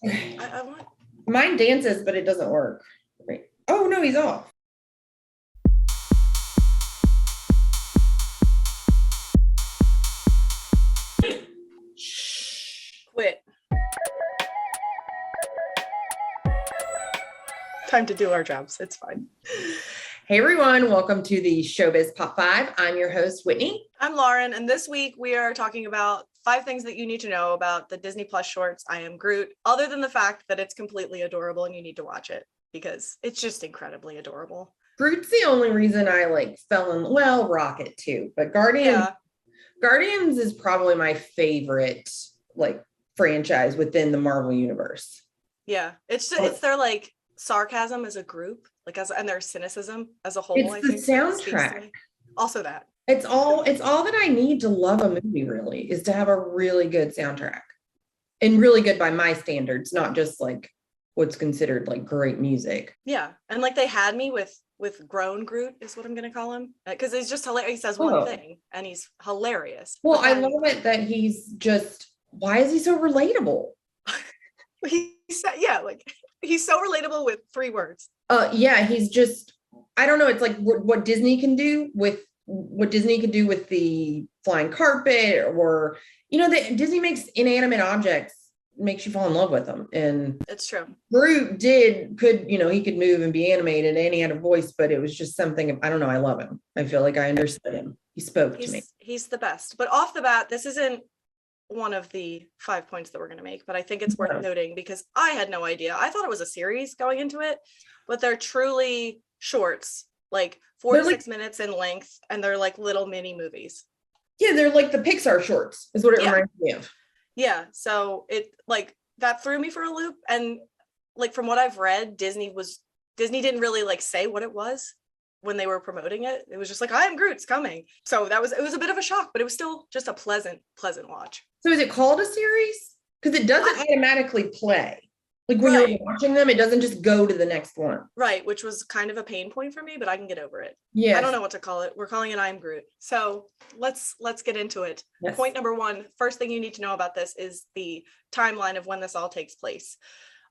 I want. Mine dances, but it doesn't work. Right. Oh no, he's off. Quit. Time to do our jobs. It's fine. Hey everyone, welcome to the Showbiz Pop 5. I'm your host, Whitney. I'm Lauren, and this week we are talking about 5 things that you need to know about the Disney Plus shorts, I Am Groot, other than the fact that it's completely adorable and you need to watch it because it's just incredibly adorable. Groot's the only reason I fell in, well, Rocket too, but Guardians is probably my favorite franchise within the Marvel universe. Yeah, it's their sarcasm as a group, and their cynicism as a whole. It's the soundtrack. Also that. It's all that I need to love a movie, really, is to have a really good soundtrack. And really good by my standards, not just what's considered great music. Yeah. And they had me with Grown Groot is what I'm going to call him. Because he's just hilarious. He says one thing and he's hilarious. Well, I love it that he's just, why is he so relatable? He's so relatable with 3 words. Yeah, he's just, I don't know. It's what Disney can do with the flying carpet, or Disney makes inanimate objects, makes you fall in love with them. And it's true. Groot he could move and be animated and he had a voice, but it was just something, I don't know. I love him. I feel like I understood him. He spoke to me. He's the best. But off the bat, this isn't one of the 5 points that we're going to make, but I think it's worth noting because I had no idea. I thought it was a series going into it, but they're truly shorts, 4 to 6 minutes in length, and they're little mini movies. Yeah, they're like the Pixar shorts is what it reminds me of. Yeah, so it that threw me for a loop, and from what I've read, Disney didn't really say what it was when they were promoting it. It was just I Am Groot's coming. So it was a bit of a shock, but it was still just a pleasant watch. So is it called a series? Because it doesn't automatically play. When you're watching them, it doesn't just go to the next one. Right, which was kind of a pain point for me, but I can get over it. Yeah. I don't know what to call it. We're calling it I Am Groot. So let's get into it. Yes. Point number 1, first thing you need to know about this is the timeline of when this all takes place.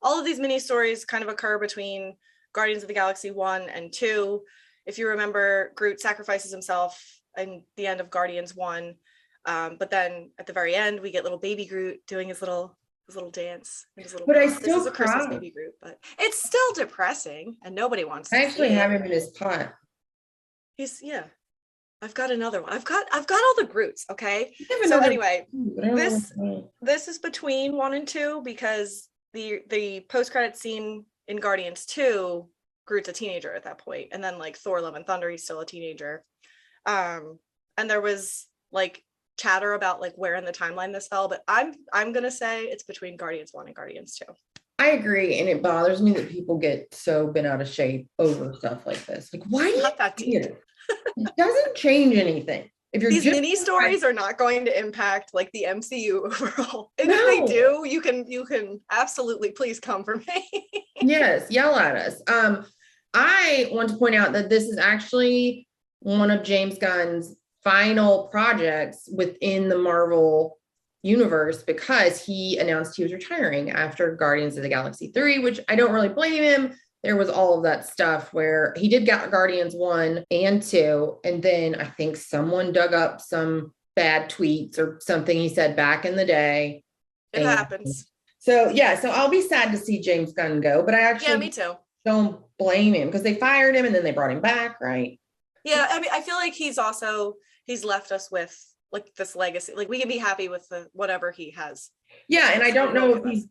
All of these mini stories kind of occur between Guardians of the Galaxy 1 and 2. If you remember, Groot sacrifices himself in the end of Guardians 1. But then at the very end, we get little Baby Groot doing his little dance. But I still this is a Christmas Baby Groot, but it's still depressing and nobody wants to I actually have him in his pot. I've got another one. I've got all the Groots, okay? So anyway, this is between 1 and 2 because the post-credit scene in Guardians 2, Groot's a teenager at that point, and then Thor Love and Thunder, he's still a teenager. And there was chatter about where in the timeline this fell, but I'm gonna say it's between Guardians 1 and Guardians 2. I agree, and it bothers me that people get so bent out of shape over stuff like this. Why do you not that deep? It doesn't change anything. If these mini stories are not going to impact the MCU overall. And if they do, you can absolutely please come for me. Yes, yell at us. I want to point out that this is actually one of James Gunn's final projects within the Marvel universe because he announced he was retiring after Guardians of the Galaxy 3, which I don't really blame him. There was all of that stuff where he did get Guardians 1 and 2, and then I think someone dug up some bad tweets or something he said back in the day. It happens. So I'll be sad to see James Gunn go, but I actually me too. Don't blame him because they fired him and then they brought him back, right? Yeah, I mean, I feel like he's left us with this legacy. We can be happy with whatever he has. Yeah, and I don't know if he's,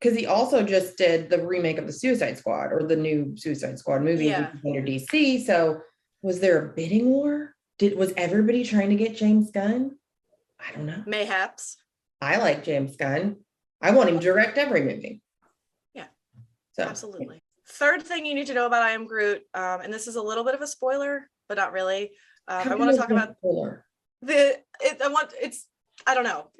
because he also just did the remake of the Suicide Squad or the new Suicide Squad movie under DC. So was there a bidding war? Was everybody trying to get James Gunn? I don't know. Mayhaps. I like James Gunn. I want him to direct every movie. Yeah, so absolutely. Third thing you need to know about I Am Groot, and this is a little bit of a spoiler, but not really. I want to talk about I don't know.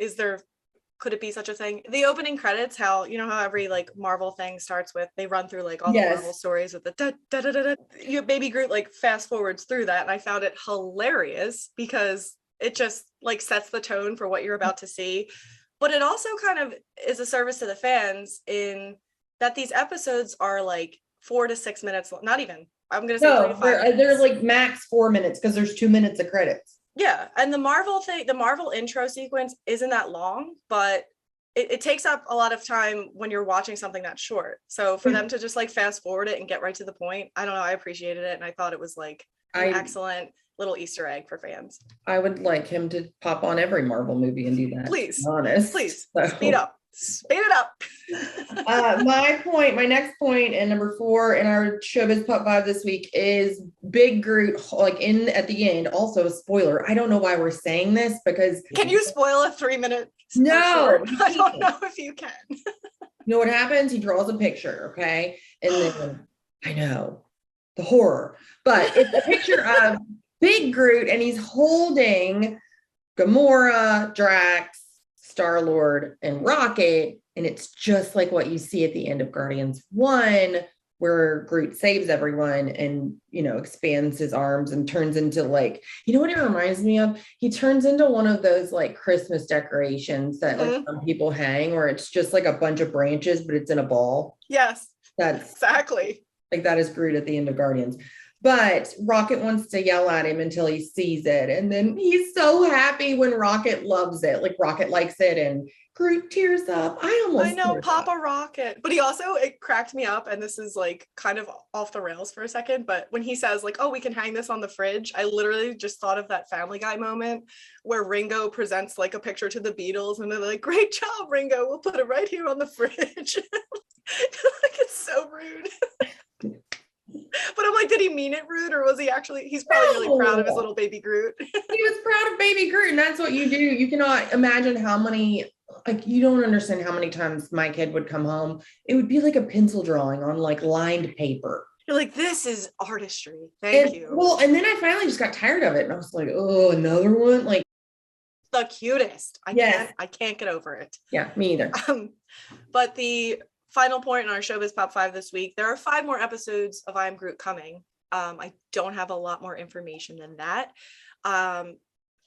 Could it be such a thing? The opening credits, how every Marvel thing starts with, they run through all the Marvel stories with the da da da da da. Baby Groot fast forwards through that, and I found it hilarious because it just sets the tone for what you're about to see. But it also kind of is a service to the fans in that these episodes are like 4 to 6 minutes, not even. I'm gonna say 3 to 5 minutes. They're like max 4 minutes because there's 2 minutes of credits. Yeah, and the Marvel intro sequence isn't that long, but it takes up a lot of time when you're watching something that short. So for them to just like fast forward it and get right to the point, I don't know, I appreciated it, and I thought it was like an excellent little Easter egg for fans. I would like him to pop on every Marvel movie and do that. Please, honest. Please, speed it up. My next point, and number 4 in our Showbiz Pop 5 this week is Big Groot, like at the end. Also a spoiler. I don't know why we're saying this because. Can you spoil a 3-minute? No, I don't know if you can. You know what happens? He draws a picture, okay, and then I know the horror, but it's a picture of Big Groot, and he's holding Gamora, Drax, Star-Lord, and Rocket, and it's just like what you see at the end of Guardians 1, where Groot saves everyone and, expands his arms and turns into like, you know what it reminds me of? He turns into one of those like Christmas decorations that like some people hang, where it's just like a bunch of branches, but it's in a ball. Yes, that's exactly. Like that is Groot at the end of Guardians. But Rocket wants to yell at him until he sees it. And then he's so happy when Rocket loves it. Like Rocket likes it and Groot tears up. I know, Papa Rocket. But it cracked me up. And this is like kind of off the rails for a second. But when he says like, oh, we can hang this on the fridge, I literally just thought of that Family Guy moment where Ringo presents like a picture to the Beatles and they're like, great job, Ringo. We'll put it right here on the fridge. Like, it's so rude. But I'm like, did he mean it rude, or was he actually, he's probably really proud of his little baby Groot. He was proud of baby Groot, and that's what you do. You cannot imagine how many, like, you don't understand how many times my kid would come home. It would be like a pencil drawing on like lined paper. You're like, this is artistry. Thank you. Well, and then I finally just got tired of it, and I was like, oh, another one? Like, the cutest. I can't get over it. Yeah, me either. But the final point in our Showbiz Pop 5 this week, there are 5 more episodes of I Am Groot coming. I don't have a lot more information than that.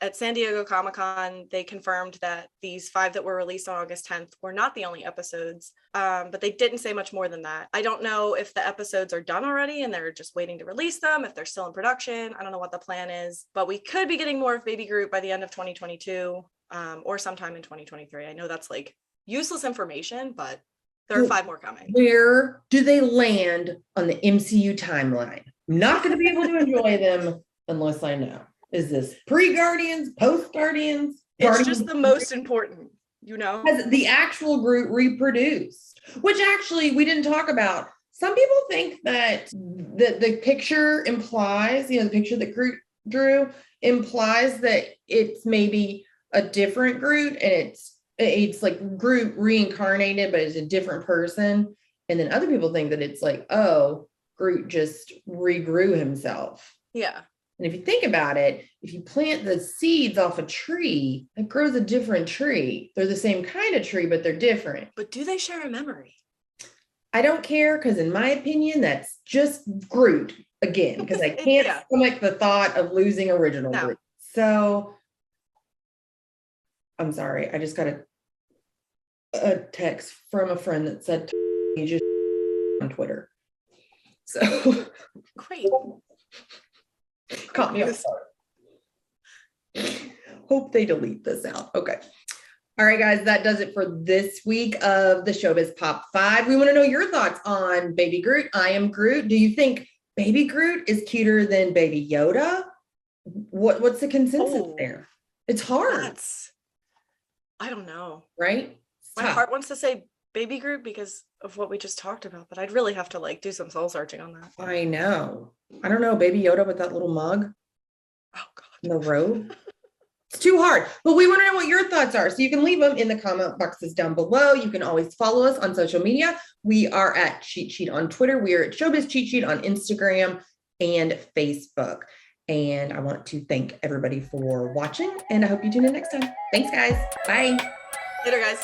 At San Diego Comic-Con, they confirmed that these 5 that were released on August 10th were not the only episodes, but they didn't say much more than that. I don't know if the episodes are done already and they're just waiting to release them, if they're still in production. I don't know what the plan is, but we could be getting more of Baby Groot by the end of 2022 or sometime in 2023. I know that's like useless information, but there are 5 more coming. Where do they land on the MCU timeline? I'm not going to be able to enjoy them unless I know. Is this pre-Guardians, post-Guardians? It's just the most important, Has the actual Groot reproduced? Which actually we didn't talk about. Some people think that the picture implies, the picture that Groot drew implies that it's maybe a different Groot, and it's like Groot reincarnated, but it's a different person. And then other people think that it's like, oh, Groot just regrew himself. Yeah. And if you think about it, if you plant the seeds off a tree, it grows a different tree. They're the same kind of tree, but they're different. But do they share a memory? I don't care, because in my opinion, that's just Groot again, because I can't stomach the thought of losing original Groot. So I'm sorry. I just got a text from a friend that said, you just on Twitter. So great. Caught me off guard. Hope they delete this out. Okay. All right, guys, that does it for this week of the Showbiz Pop 5. We want to know your thoughts on Baby Groot. I Am Groot. Do you think Baby Groot is cuter than Baby Yoda? What's the consensus there? It's hard. I don't know. Right? My heart wants to say Baby Groot because of what we just talked about, but I'd really have to like do some soul searching on that. I know. I don't know. Baby Yoda with that little mug. Oh God. In the robe. It's too hard, but we want to know what your thoughts are. So you can leave them in the comment boxes down below. You can always follow us on social media. We are at Cheat Sheet on Twitter. We are at Showbiz Cheat Sheet on Instagram and Facebook. And I want to thank everybody for watching, and I hope you tune in next time. Thanks, guys. Bye. Later, guys.